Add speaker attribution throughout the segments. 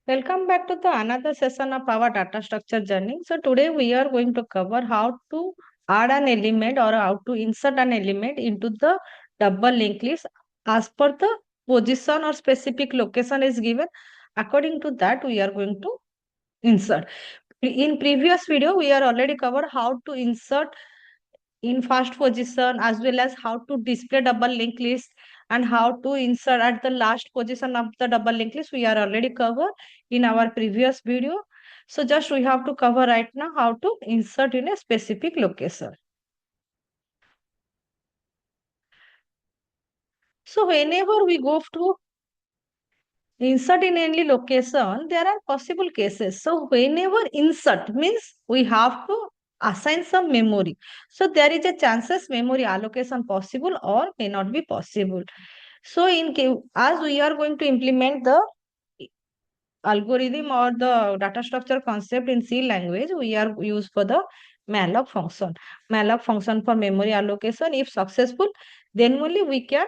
Speaker 1: Welcome back to the another session of our data structure journey. So today we are going to cover how to add an element or how to insert an element into the double linked list as per the position or specific location is given. According to that, we are going to insert. In previous video, we are already covered how to insert in first position as well as how to display double linked list and how to insert at the last position of the double linked list. We are already covered in our previous video. So just we have to cover right now how to insert in a specific location. So whenever we go to insert in any location, there are possible cases. So whenever insert means we have to assign some memory. So there is a chances memory allocation possible or may not be possible. So as we are going to implement the algorithm or the data structure concept in C language, we are used for the malloc function. Malloc function for memory allocation. If successful, then only we can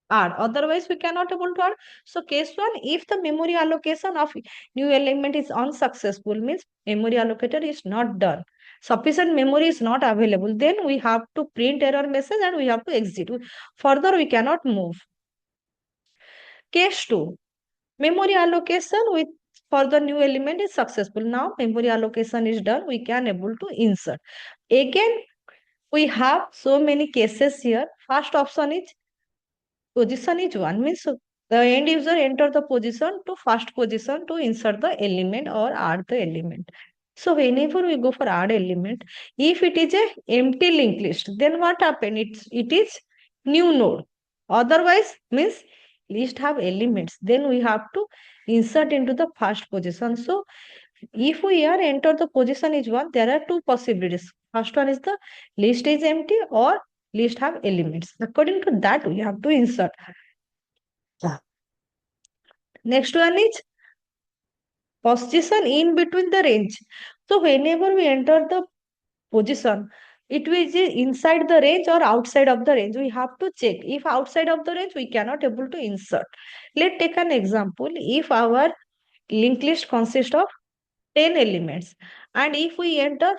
Speaker 1: add, otherwise we cannot able to add. So case one, if the memory allocation of new element is unsuccessful, means memory allocator is not done, sufficient memory is not available, then we have to print error message and we have to exit. Further we cannot move. Case 2, memory allocation with for the new element is successful. Now memory allocation is done, we can able to insert. Again we have so many cases here. First option is position is one, means the end user enter the position to first position to insert the element or add the element. So whenever we go for add element, if it is a empty linked list, then what happen? It is new node. Otherwise means list have elements. Then we have to insert into the first position. So if we are enter the position is one, there are two possibilities. First one is the list is empty or list have elements. According to that, we have to insert. Yeah. Next one is position in between the range. So whenever we enter the position, it will be inside the range or outside of the range. We have to check. If outside of the range, we cannot able to insert. Let's take an example. If our linked list consists of 10 elements and if we enter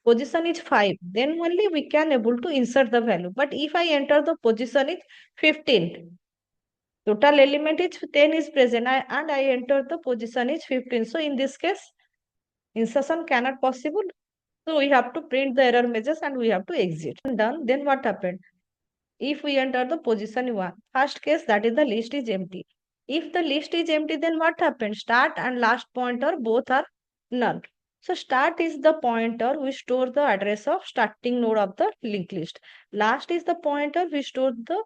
Speaker 1: position is 5, then only we can able to insert the value. But if I enter the position is 15, total element is 10 is present and I enter the position is 15. So in this case, insertion cannot possible. So we have to print the error messages and we have to exit. Done. Then what happened? If we enter the position 1, first case that is the list is empty. If the list is empty, then what happens? Start and last pointer both are null. So start is the pointer we store the address of starting node of the linked list. Last is the pointer we store the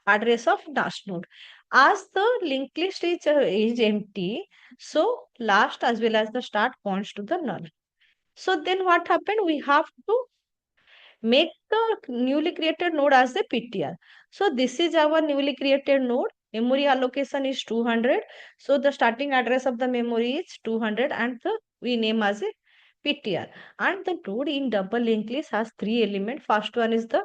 Speaker 1: address of last node. As the linked list is empty, so last as well as the start points to the null. So then what happened? We have to make the newly created node as a PTR. So this is our newly created node. Memory allocation is 200. So the starting address of the memory is 200 and we name as a PTR. And the node in double linked list has three elements. First one is the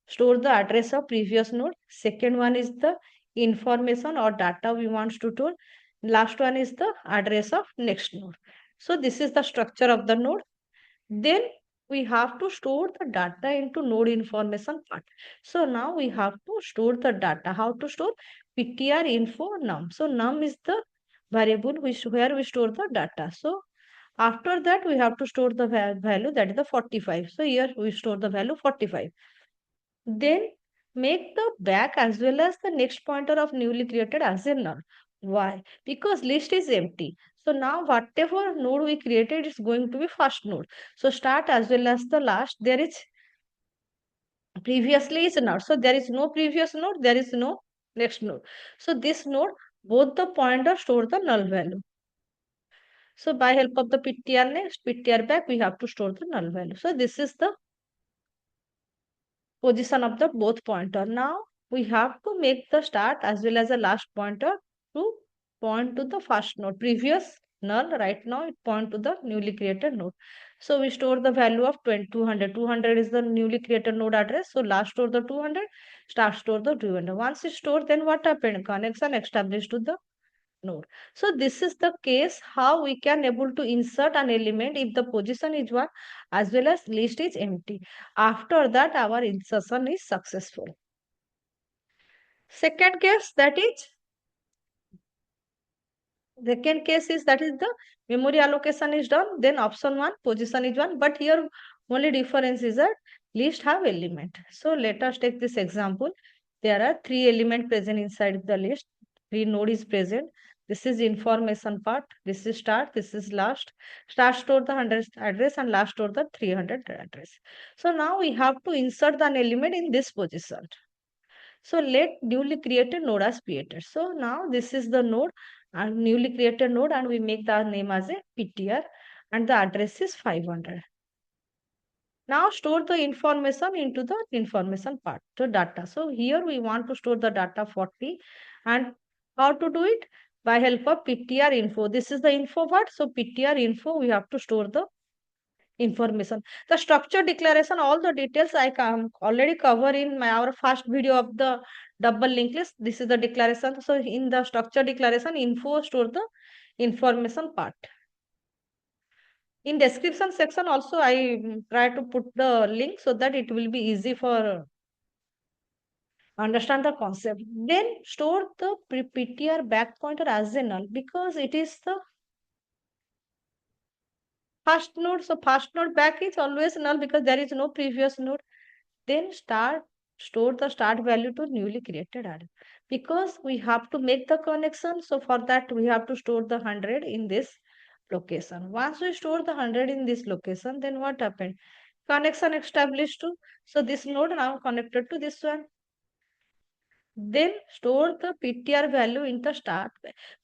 Speaker 1: store the address of previous node. Second one is the information or data we want to store. Last one is the address of next node. So this is the structure of the node. Then we have to store the data into node information part. So now we have to store the data. How to store? PTR info num. So num is the variable where we store the data. So after that we have to store the value, that is the 45. So here we store the value 45. Then make the back as well as the next pointer of newly created as a null. Why? Because list is empty. So now whatever node we created is going to be first node. So start as well as the last, there is previously is not. So there is no previous node, there is no next node. So this node, both the pointer store the null value. So by help of the PTR next, PTR back, we have to store the null value. So this is the position of the both pointer. Now we have to make the start as well as the last pointer to point to the first node. Previous null, right now it point to the newly created node. So we store the value of 200. 200 is the newly created node address. So last store the 200, start store the 200. Once it stored, then what happened? Connection established to the node. So this is the case how we can able to insert an element if the position is 1 as well as list is empty. After that, our insertion is successful. Second case, that is the memory allocation is done, then option 1 position is 1, but here only difference is that list have element. So let us take this example. There are 3 elements present inside the list. 3 node is present. This is information part. This is start. This is last. Start store the 100 address and last store the 300 address. So now we have to insert an element in this position. So let newly created node as created. So now this is the node and newly created node, and we make the name as a PTR and the address is 500. Now store the information into the information part, the data. So here we want to store the data 40, and how to do it? By help of PTR info. This is the info part. So PTR info, we have to store the information. The structure declaration, all the details I can already cover in our first video of the double linked list. This is the declaration. So in the structure declaration, info store the information part. In description section also, I try to put the link so that it will be easy for understand the concept. Then store the PTR back pointer as a null because it is the first node. So first node back is always null because there is no previous node. Then store the start value to newly created array because we have to make the connection. So for that we have to store the 100 in this location. Once we store the 100 in this location, then what happened? Connection established to, so this node now connected to this one. Then store the PTR value in the start.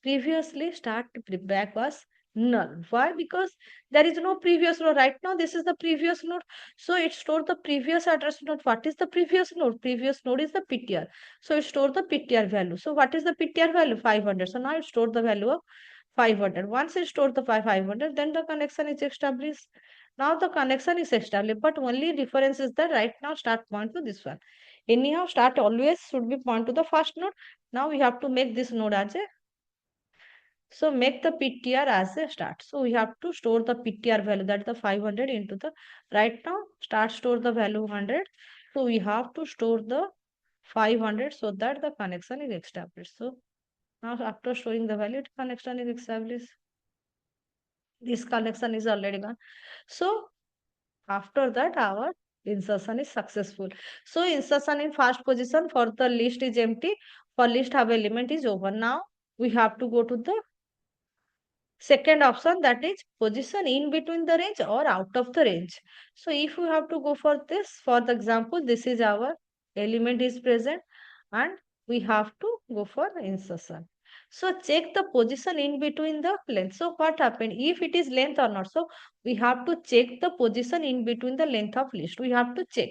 Speaker 1: Previously start back was null. Why? Because there is no previous node. Right now this is the previous node. So it stored the previous address node. What is the previous node? Previous node is the PTR. So it stored the PTR value. So what is the PTR value? 500. So now it stored the value of 500. Once it stored the 500, then the connection is established. Now the connection is established, but only difference is that right now start point to this one. Anyhow, start always should be point to the first node. Now we have to make this node as a, so make the PTR as a start. So we have to store the PTR value, that is the 500 into the, right now start store the value 100. So we have to store the 500 so that the connection is established. So now after storing the value, connection is established. This connection is already gone. So after that, our insertion is successful. So insertion in first position for the list is empty. For list have element is over. Now we have to go to the second option, that is position in between the range or out of the range. So if we have to go for this, for the example, this is our element is present and we have to go for insertion. So check the position in between the length. So what happened if it is length or not? So we have to check the position in between the length of list. We have to check.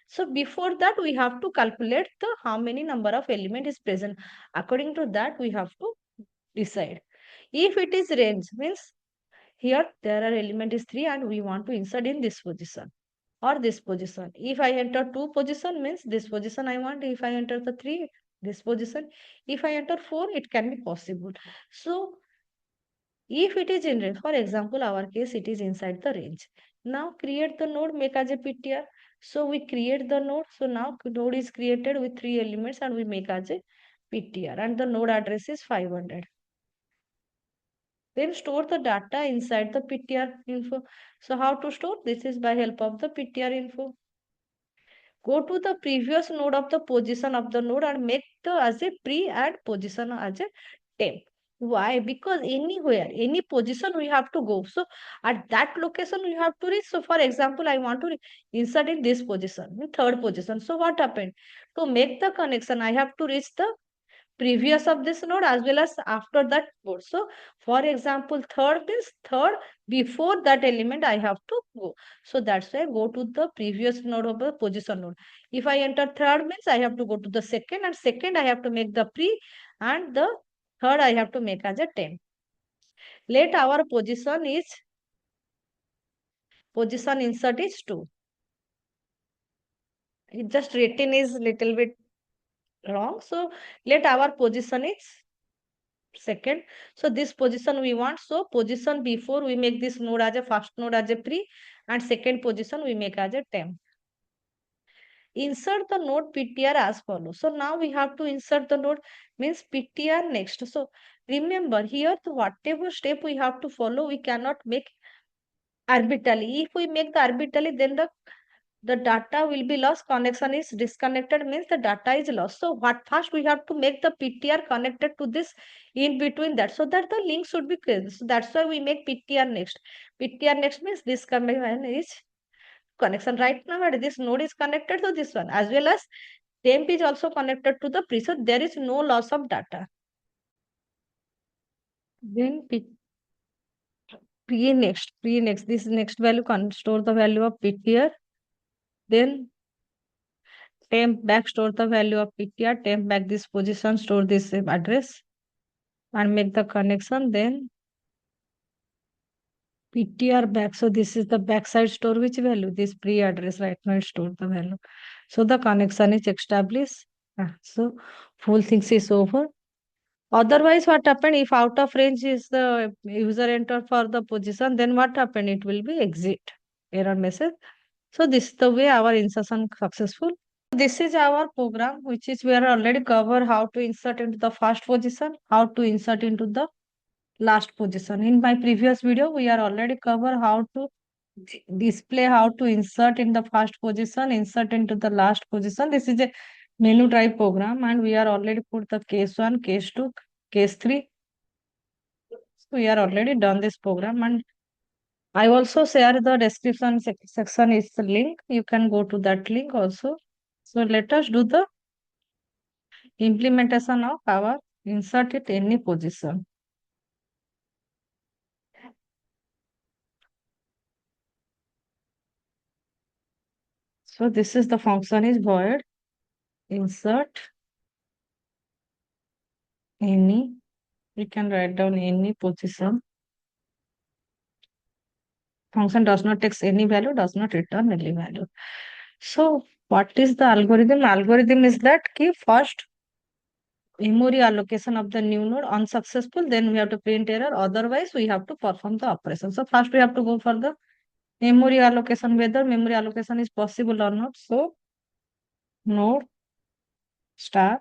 Speaker 1: So before that we have to calculate the how many number of element is present. According to that we have to decide. If it is range means here there are element is 3 and we want to insert in this position or this position. If I enter 2 position means this position I want. If I enter the 3, this position. If I enter 4, it can be possible. So if it is in range, for example, our case it is inside the range. Now create the node, make as a PTR. So we create the node. So now node is created with 3 elements and we make as a PTR and the node address is 500. Then store the data inside the PTR info. So how to store? This is by help of the PTR info. Go to the previous node of the position of the node and make the as a pre and position as a temp. Why? Because anywhere, any position we have to go. So at that location we have to reach. So for example, I want to insert in this position, in third position. So what happened? To make the connection, I have to reach the previous of this node as well as after that node. So for example, third means third before that element I have to go. So that's why I go to the previous node of the position node. If I enter third means I have to go to the second and second I have to make the pre and the third I have to make as a temp. Let our position insert is 2. It just written is little bit wrong. So let our position is second. So this position we want. So position before we make this node as a first node as a pre, and second position we make as a temp. Insert the node PTR as follows. So now we have to insert the node means PTR next. So remember here, whatever step we have to follow, we cannot make arbitrarily. If we make the arbitrarily, then the data will be lost, connection is disconnected, means the data is lost. So what first we have to make the PTR connected to this in between that, so that the link should be clear. So that's why we make PTR next. PTR next means this connection is connection. Right now this node is connected to this one, as well as temp is also connected to the pre, so there is no loss of data. Then pre next, this next value can store the value of PTR. Then temp back store the value of PTR, temp back this position, store this address and make the connection. Then PTR back. So this is the backside store which value? This pre address right now it stored the value. So the connection is established. So full things is over. Otherwise, what happened if out of range is the user enter for the position, then what happened? It will be exit error message. So this is the way our insertion successful. This is our program, which is we are already cover how to insert into the first position, how to insert into the last position. In my previous video, we are already cover how to display, how to insert in the first position, insert into the last position. This is a menu drive program, and we are already put the case 1, case 2, case 3. So we are already done this program, and I also share the description section is the link. You can go to that link also. So let us do the implementation of our insert at any position. So this is the function is void insert any. We can write down any position. Function does not take any value, does not return any value. So what is the algorithm? Algorithm is that key first memory allocation of the new node unsuccessful, then we have to print error, otherwise we have to perform the operation. So first we have to go for the memory allocation, whether memory allocation is possible or not. So node star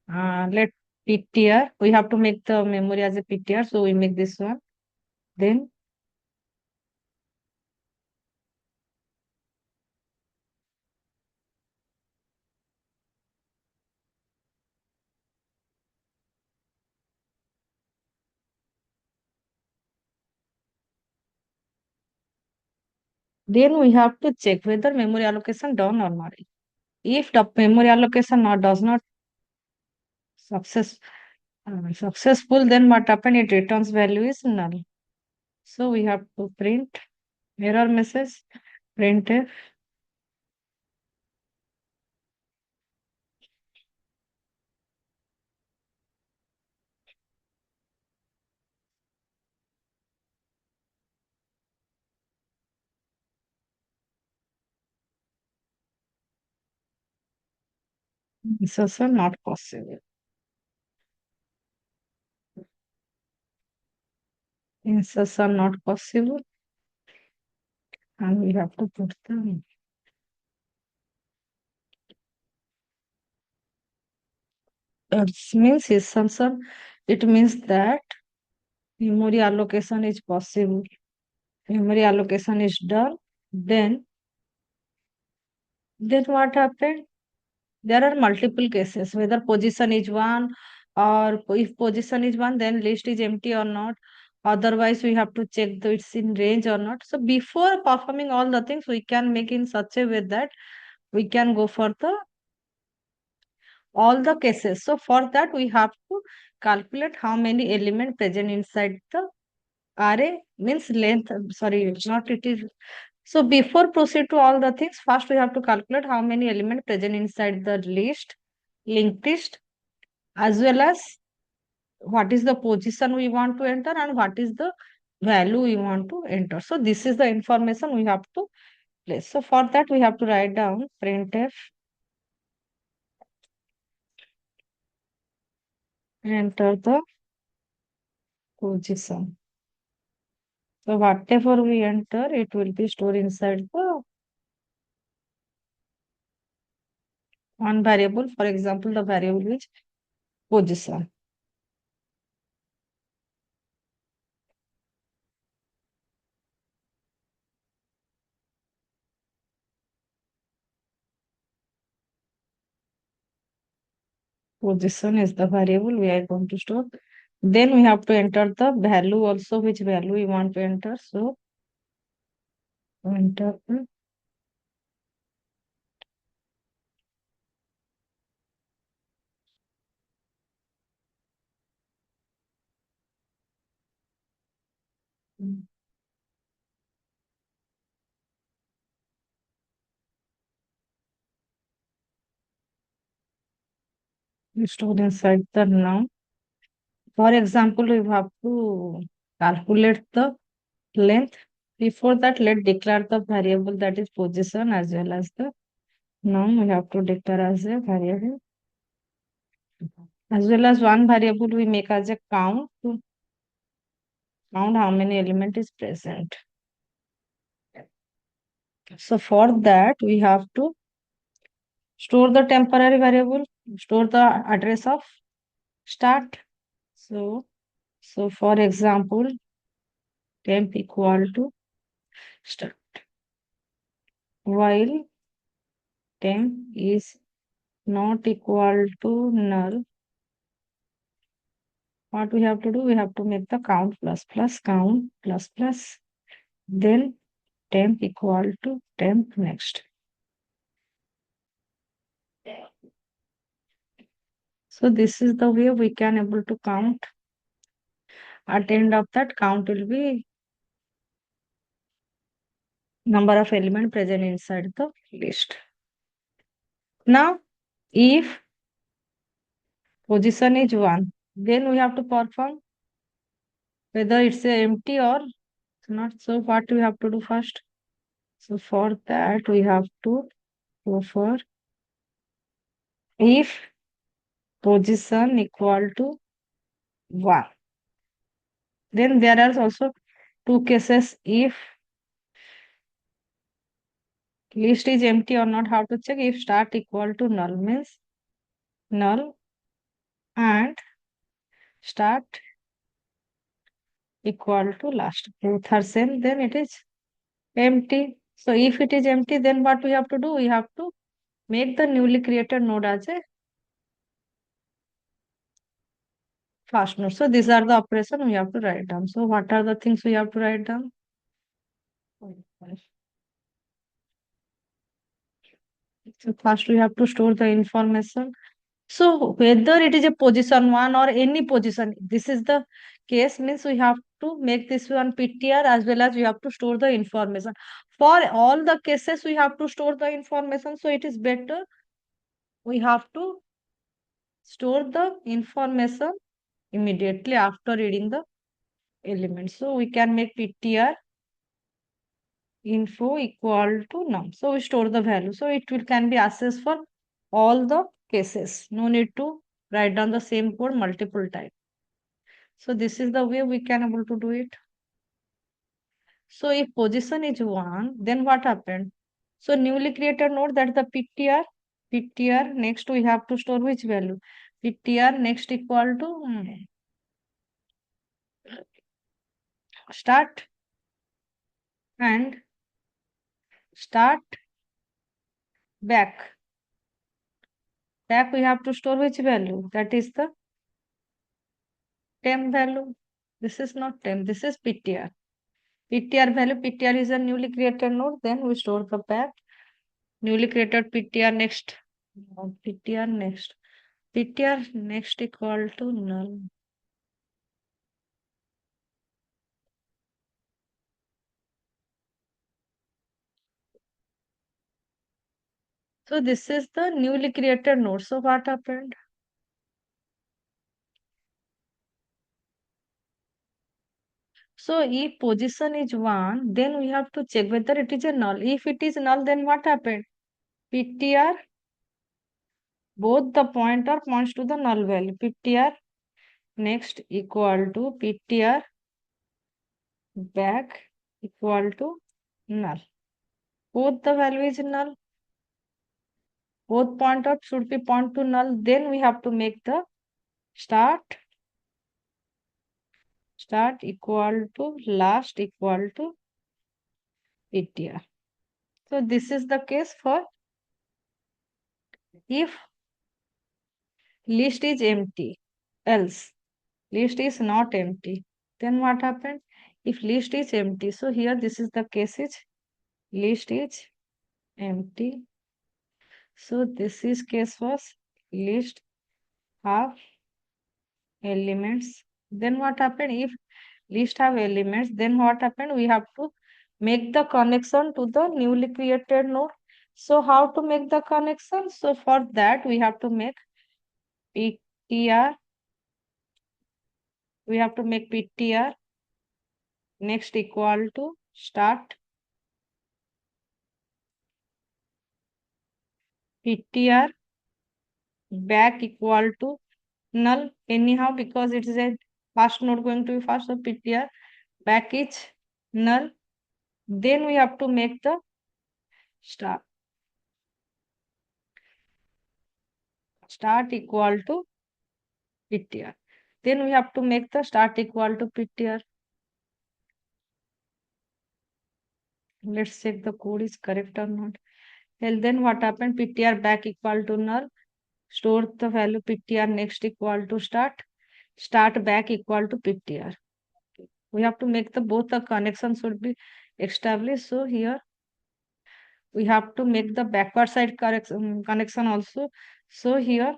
Speaker 1: let PTR, we have to make the memory as a PTR, so we make this one. Then we have to check whether memory allocation done or not. If the memory allocation does not successful, then what happen? It returns value is null. So we have to print error message, printf insertion not possible. Insertion not possible, and we have to put the means insertion. It means that memory allocation is possible. Memory allocation is done. Then what happened? There are multiple cases, whether position is 1 or if position is 1, then list is empty or not. Otherwise, we have to check that it's in range or not. So before performing all the things, we can make in such a way that we can go for the all the cases. So for that, we have to calculate how many elements present inside the array, means length, sorry, not it is. So before proceed to all the things, first we have to calculate how many elements present inside the list, linked list, as well as what is the position we want to enter and what is the value we want to enter. So this is the information we have to place. So for that we have to write down printf enter the position. So whatever we enter, it will be stored inside the one variable. For example, the variable is position. Position is the variable we are going to store. Then we have to enter the value also, which value we want to enter. So enter store inside the noun. For example, we have to calculate the length. Before that, let's declare the variable that is position as well as the noun. We have to declare as a variable. As well as one variable we make as a count to count how many element is present. So for that, we have to store the temporary variable, store the address of start. So for example, temp equal to start. While temp is not equal to null, what we have to do? We have to make the count plus plus count plus plus, then temp equal to temp next. So this is the way we can able to count. At the end of that count will be number of element present inside the list. Now, if position is 1, then we have to perform whether it's a empty or not. So what we have to do first? So for that we have to go for if position equal to 1. Then there are also two cases. If list is empty or not, how to check? If start equal to null means null and start equal to last. Both are same, then it is empty. So if it is empty, then what we have to do? We have to make the newly created node as a fast node. So these are the operation we have to write down. So what are the things we have to write down? So first we have to store the information. So whether it is a position 1 or any position, this is the case means we have to make this one PTR as well as we have to store the information. For all the cases, we have to store the information. So it is better we have to store the information immediately after reading the element. So we can make PTR info equal to num. So we store the value. So it will can be accessed for all the cases. No need to write down the same code multiple times. So this is the way we can able to do it. So if position is 1, then what happened? So newly created node, that is the PTR. PTR next we have to store which value? PTR next equal to start and start back. Back we have to store which value? That is the temp value. This is not temp, this is PTR. PTR value, PTR is a newly created node, then we store the back. Newly created PTR next. PTR next. PTR next equal to null. So this is the newly created node. So what happened? So if position is 1, then we have to check whether it is a null. If it is null, then what happened? PTR, both the pointer points to the null value. PTR next equal to ptr back equal to null. Both the value is null. Both pointer should be point to null. Then we have to make the start equal to last equal to ptr. So this is the case for if list is empty, else list is not empty. Then what happened? If list is empty, so here this is the case is list is empty. So this is case was list have elements. Then what happened? If list have elements, then what happened? We have to make the connection to the newly created node. So how to make the connection? So for that we have to make ptr. We have to make ptr next equal to start ptr back equal to null anyhow because it is a first node going to be first, so ptr back is null. Then we have to make the start equal to ptr. Then we have to make the start equal to ptr. Let's check the code is correct or not. Well, then what happened? ptr back equal to null. Store the value ptr next equal to start back equal to ptr. We have to make the both the connections should be established. So here we have to make the backward side connection also. So here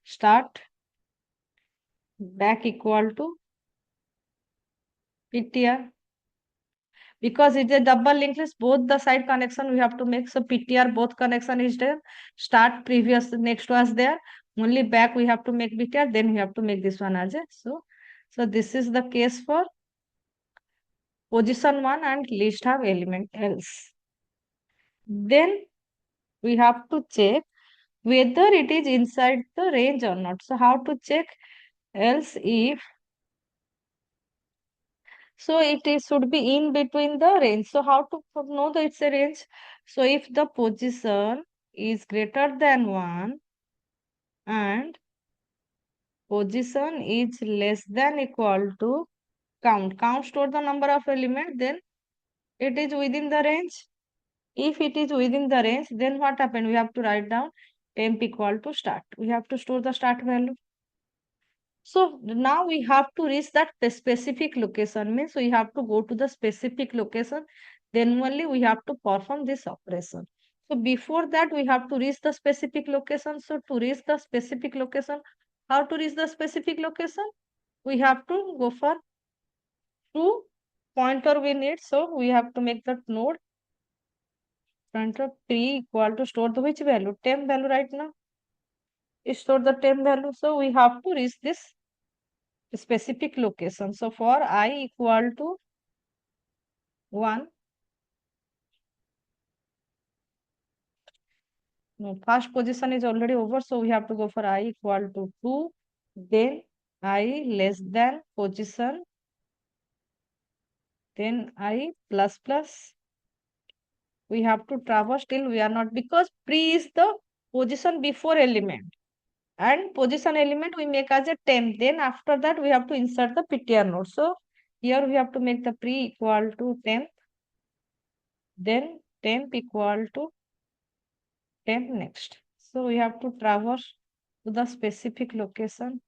Speaker 1: start back equal to ptr because it's a double linked list, both the side connection we have to make. So ptr both connection is there, start previous next was there, only back we have to make ptr, then we have to make this one as a. So this is the case for position 1 and list have element else. Then we have to check whether it is inside the range or not. So how to check? Else if, so it is should be in between the range. So how to know that it's a range? So if the position is greater than 1 and position is less than equal to count store the number of element, then it is within the range. If it is within the range, then what happened? We have to write down temp equal to start. We have to store the start value. So now we have to reach that specific location, means we have to go to the specific location, then only we have to perform this operation. So before that we have to reach the specific location. So to reach the specific location, how to reach the specific location? We have to go for two pointer we need. So we have to make that node pointer p equal to store the which value? Temp value right now. Store the temp value. So we have to reach this specific location. So for I equal to 1, no, first position is already over, so we have to go for I equal to 2, then I less than position, then I plus plus. We have to traverse till we are not, because pre is the position before element and position element we make as a temp. Then after that we have to insert the ptr node. So here we have to make the pre equal to temp, then temp equal to temp next. So we have to traverse to the specific location.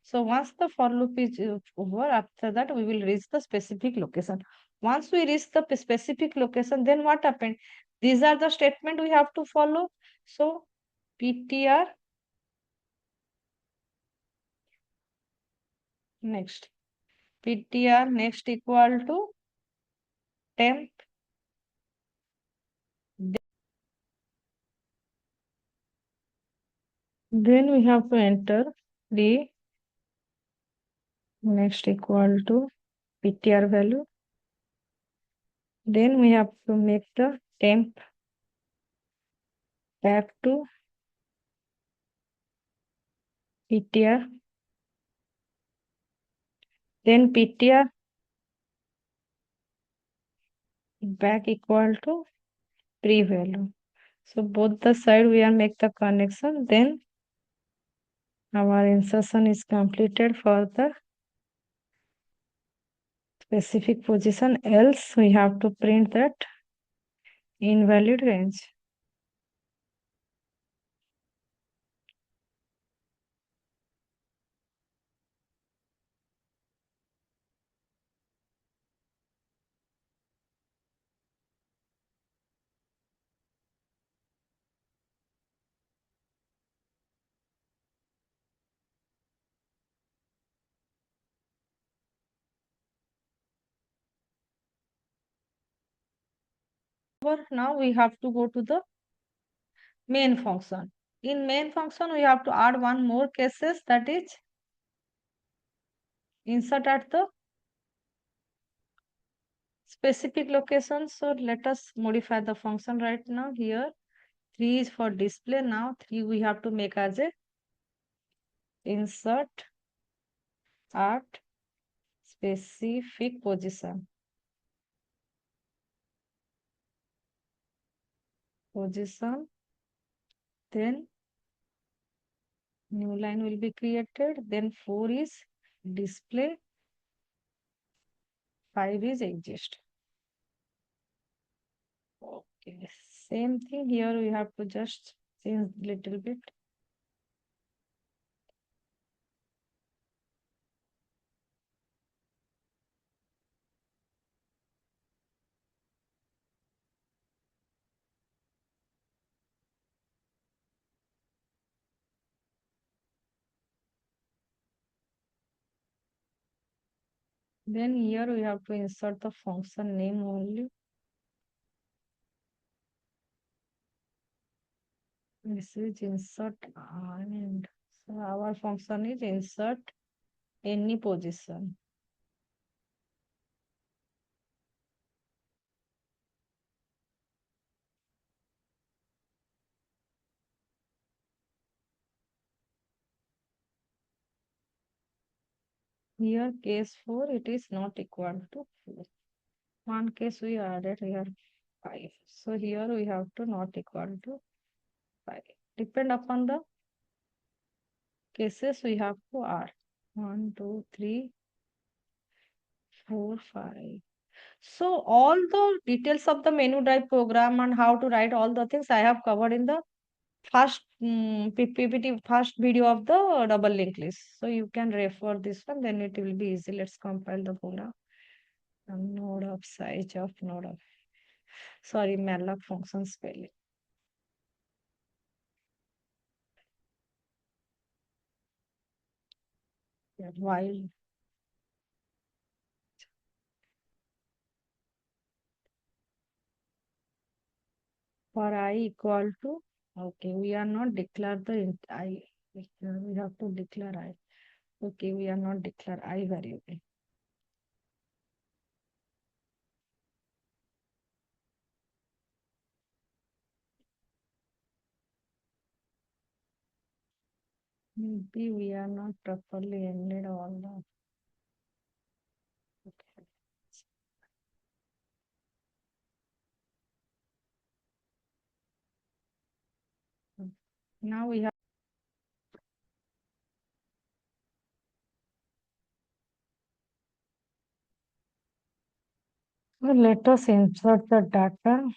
Speaker 1: So once the for loop is over, after that we will reach the specific location. Once we reach the specific location, then what happened? These are the statement we have to follow. So ptr next, ptr next equal to temp. Then we have to enter the next equal to ptr value. Then we have to make the temp back to ptr. Then PTR back equal to pre-value. So both the side we are make the connection. Then our insertion is completed for the specific position. Else we have to print that invalid range. Now we have to go to the main function. In main function, we have to add one more cases, that is insert at the specific location. So let us modify the function right now. Here 3 is for display. Now 3 we have to make as a insert at specific position. Then new line will be created. Then 4 is display, 5 is exist. Okay, same thing here. We have to just change little bit. Then here we have to insert the function name only. This is insert and so our function is insert any position. Here case 4, it is not equal to 4. One case we added here 5. So here we have to not equal to 5. Depend upon the cases we have to add. 1, 2, 3, 4, 5. So all the details of the menu drive program and how to write all the things I have covered in the first PPT, first video of the double linked list. So you can refer this one, then it will be easy. Let's compile the program. Node of size of node of, sorry, malloc function spelling. While for I equal to, okay, we are not declare the I, we have to declare I. Okay, we are not declare I variable. Maybe we are not properly ended all the. Okay. Now we have. So let us insert the data.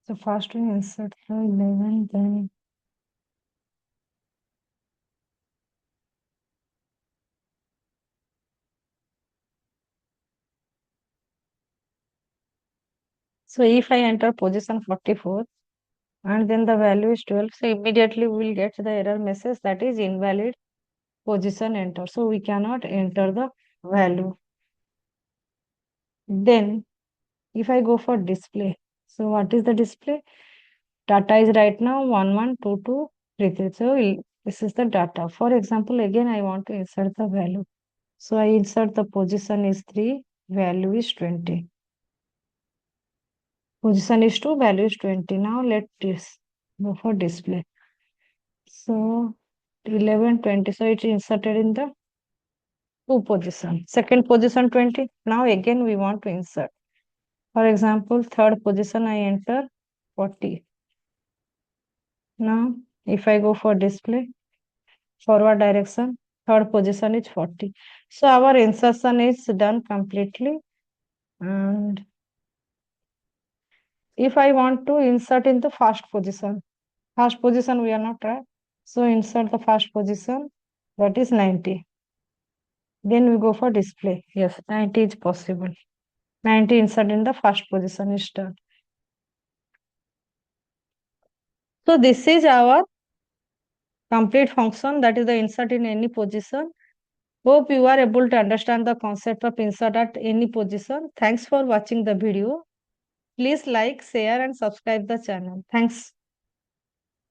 Speaker 1: So first we insert the 11, then so if I enter position 44 and then the value is 12, so immediately we will get the error message that is invalid position enter. So we cannot enter the value. Then if I go for display, so what is the display? Data is right now 112233. So this is the data. For example, again I want to insert the value. So I insert the position is 3, value is 20. Position is 2, value is 20. Now let this go for display. So 11, 20. So it's inserted in the two position. Second position 20. Now again we want to insert. For example, third position I enter 40. Now if I go for display, forward direction, third position is 40. So our insertion is done completely. And if I want to insert in the first position we are not right. So insert the first position, that is 90. Then we go for display. Yes, 90 is possible. 90 insert in the first position is done. So this is our complete function, that is the insert in any position. Hope you are able to understand the concept of insert at any position. Thanks for watching the video. Please like, share and subscribe the channel. Thanks.